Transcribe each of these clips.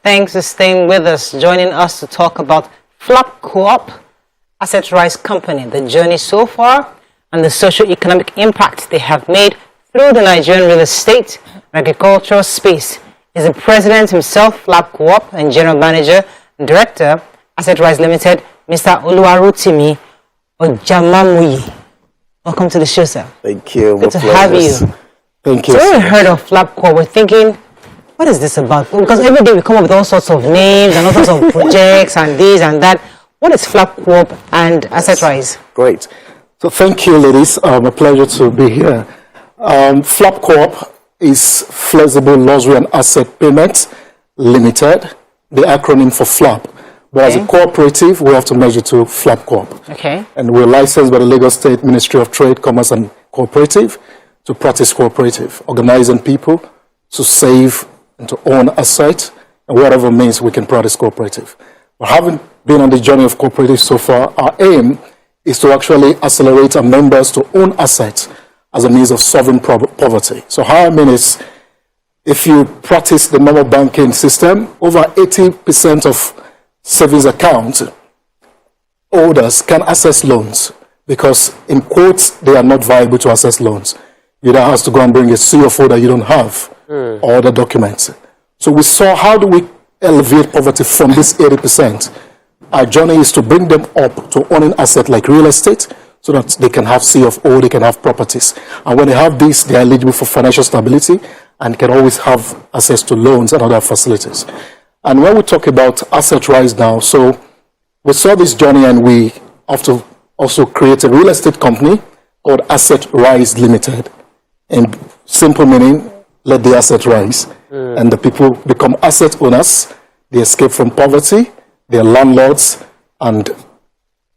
Thanks for staying with us, joining us to talk about Flapcoop AssetRise Company, the journey so far, and the socio-economic impact they have made through the Nigerian real estate and agricultural space. Is the president himself, Flapcoop, and general manager and director, AssetRise Limited, Mr. Rotimi Ojamamoye. Welcome to the show, sir. Thank you. Good to have you. Thank you. So when we heard of Flapcoop, we're thinking, what is this about? Because every day we come up with all sorts of names and all sorts of projects and this and that. What is Flapcoop and AssetRise? Great. So thank you, ladies. A pleasure to be here. Flapcoop is Flexible Luxury and Asset Payment Limited, the acronym for FLAP. But as a cooperative, we have to measure to Flapcoop. Okay. And we're licensed by the Lagos State Ministry of Trade, Commerce and Cooperative to practice cooperative, organizing people to save and to own assets, and whatever means we can practice cooperative. But having been on the journey of cooperative so far, our aim is to actually accelerate our members to own assets as a means of solving poverty. So how I mean is, if you practice the normal banking system, over 80% of savings account holders can access loans because, in quotes, they are not viable to access loans. You either have to go and bring a CFO that you don't have or the documents. So we saw, how do we elevate poverty from this 80%? Our journey is to bring them up to owning assets like real estate so that they can have CFO, they can have properties. And when they have this, they are eligible for financial stability and can always have access to loans and other facilities. And when we talk about AssetRise now, so we saw this journey and we have to also create a real estate company called AssetRise Limited. In simple meaning, let the asset rise. And the people become asset owners, they escape from poverty, they're landlords, and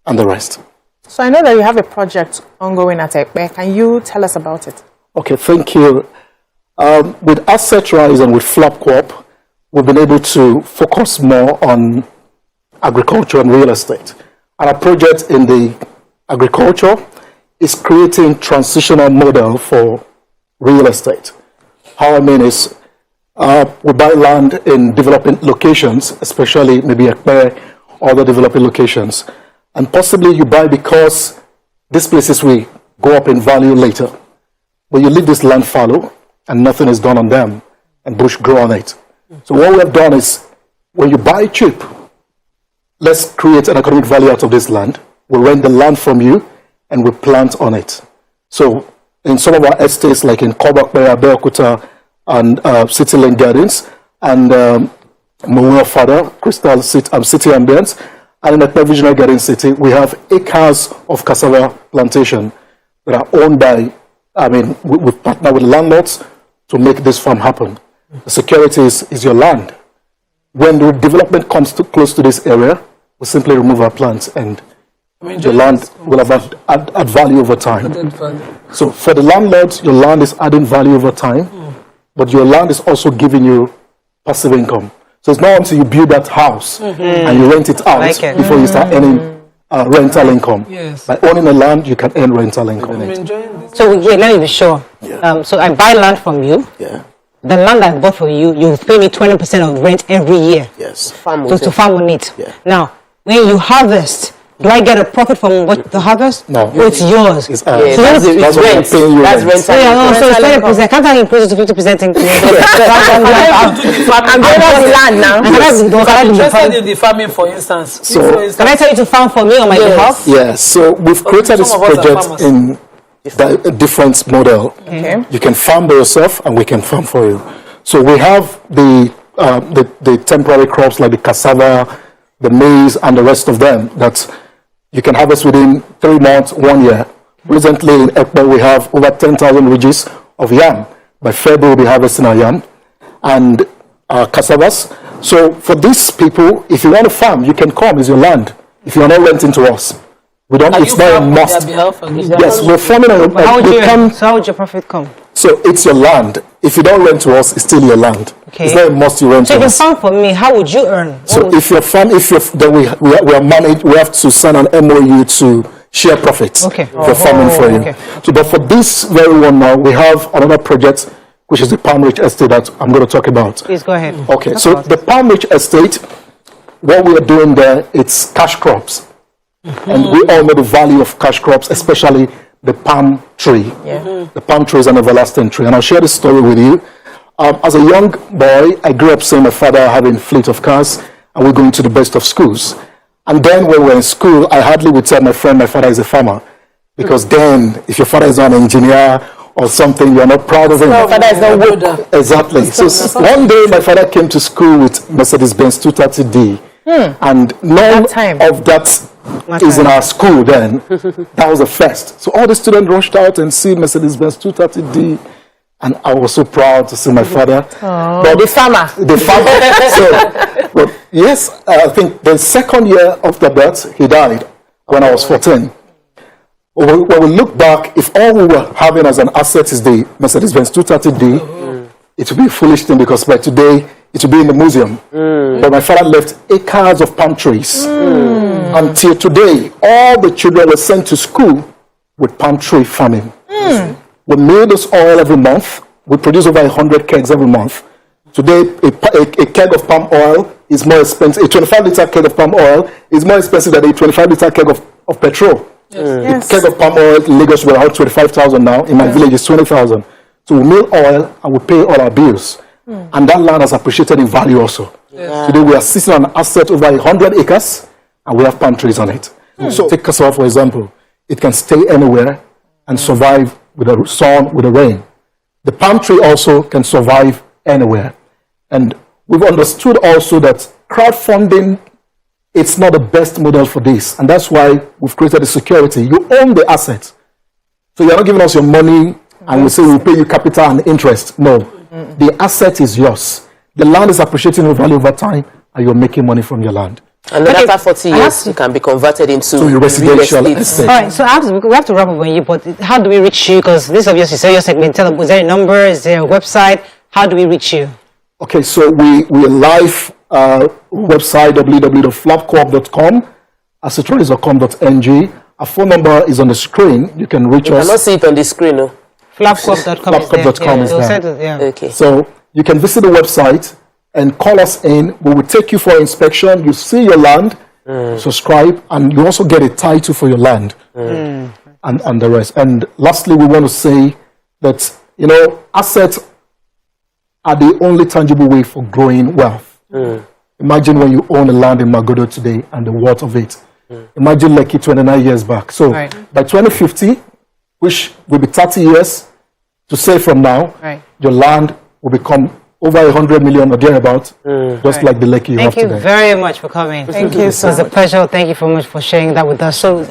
the rest. So I know that you have a project ongoing at Ekpe. Can you tell us about it? Okay, thank you. With AssetRise and with Flapcoop, we've been able to focus more on agriculture and real estate. And our project in the agriculture is creating transitional model for real estate. How I mean is, we buy land in developing locations, especially maybe Ekpe, other developing locations. And possibly you buy because these places will go up in value later. But you leave this land fallow and nothing is done on them and bush grow on it. So what we have done is, when you buy cheap, let's create an economic value out of this land. We'll rent the land from you and we plant on it. So in some of our estates, like in Kobakbe, Abeokuta, and City Lane Gardens, and Mawuwa Fada, Crystal City Ambience, and in the Provisional Garden City, we have acres of cassava plantation that are owned by, we partner with landlords to make this farm happen. The security is your land. When the development comes close to this area, we simply remove our plants and the land will have add value over time. So for the landlords, your land is adding value over time, but your land is also giving you passive income. So it's not until you build that house and you rent it out before you start earning rental income. Yes. By owning a land, you can earn rental income. So let me be sure. Yeah. So I buy land from you. Yeah. The land I bought from you, you pay me 20% of rent every year. Yes. To farm on it. Yeah. Now, when you harvest, do I get a profit from what the harvest? No. Oh, it's yours. It's ours. So That's rent. That's rental. So it's 20%. Can't I increase it to 50% increase? I'm going on the land now. I'm interested in the farming, for instance. So, can I tell you to farm for me on my behalf? Yes. So we've created this project in a different model. Okay. You can farm by yourself and we can farm for you. So we have the temporary crops like the cassava, the maize, and the rest of them that you can harvest within 3 months, 1 year. Recently in Ekpe, we have over 10,000 ridges of yam. By February, we'll be harvesting our yam and our cassavas. So for these people, if you want to farm, you can come, it's your land. If you are not renting to us, we don't, it's not a must. Yes, we're farming. How would your profit come? So it's your land. If you don't rent to us, it's still your land. Okay. It's not a must you rent to us. So if you farm for me, how would you earn? So if you're farm, then we are managed. We have to sign an MOU to share profits. Okay. For farming for you. Okay. So, but for this very one now, we have another project which is the PalmRich Estate that I'm going to talk about. Please go ahead. Okay, Talk so about the it. PalmRich Estate, what we are doing there, it's cash crops. And we all know the value of cash crops, especially the palm tree. The palm tree is an everlasting tree. And I'll share this story with you. As a young boy, I grew up seeing my father having fleet of cars, and we're going to the best of schools. And then when we were in school, I hardly would tell my friend my father is a farmer. Because then, if your father is not an engineer or something, you're not proud of him. Your father is not good. Exactly. So one day, my father came to school with Mercedes-Benz 230D. And none of that is in our school then. That was the first. So all the students rushed out and see Mercedes-Benz 230D. And I was so proud to see my father. But the farmer. The farmer. So, but yes, I think the second year after that, he died when I was 14. When we look back, if all we were having as an asset is the Mercedes-Benz 230D, it would be a foolish thing because by today, it would be in the museum. But my father left acres of palm trees. Until today, all the children were sent to school with palm tree farming. We made this oil every month. We produce over 100 kegs every month. Today, a keg of palm oil is more expensive. A 25-liter keg of palm oil is more expensive than a 25-liter keg of petrol. A keg of palm oil in Lagos is around 25,000 now. In my village, it's 20,000. So we mill oil and we pay all our bills. And that land has appreciated in value also. Today, we are sitting on an asset over 100 acres and we have palm trees on it. So take cassava, for example. It can stay anywhere and survive with the sun, with the rain. The palm tree also can survive anywhere. And we've understood also that crowdfunding, it's not the best model for this. And that's why we've created a security. You own the asset. So you're not giving us your money and we say we'll pay you capital and interest. No. The asset is yours. The land is appreciating in value over time and you're making money from your land. And then after 40 years, you can be converted into residential estate. All right, so we have to wrap up on you, but how do we reach you? Because this obviously is your segment. Tell them, is there a number? Is there a website? How do we reach you? Okay, so we live website www.flapcoop.com, AssetRise.com.ng. Our phone number is on the screen. You can reach us. I cannot see it on the screen, no? Flapcoop.com is there. Okay. So you can visit the website and call us in. We will take you for inspection. You see your land, subscribe, and you also get a title for your land and the rest. And lastly, we want to say that, assets are the only tangible way for growing wealth. Imagine when you own a land in Magodo today and the worth of it. Imagine Lekki 29 years back. So by 2050, which will be 30 years to say from now, your land will become over 100 million or thereabouts, just like the Lekki you have today. Thank you very much for coming. Thank you so much. It was a pleasure. Thank you so much for sharing that with us. So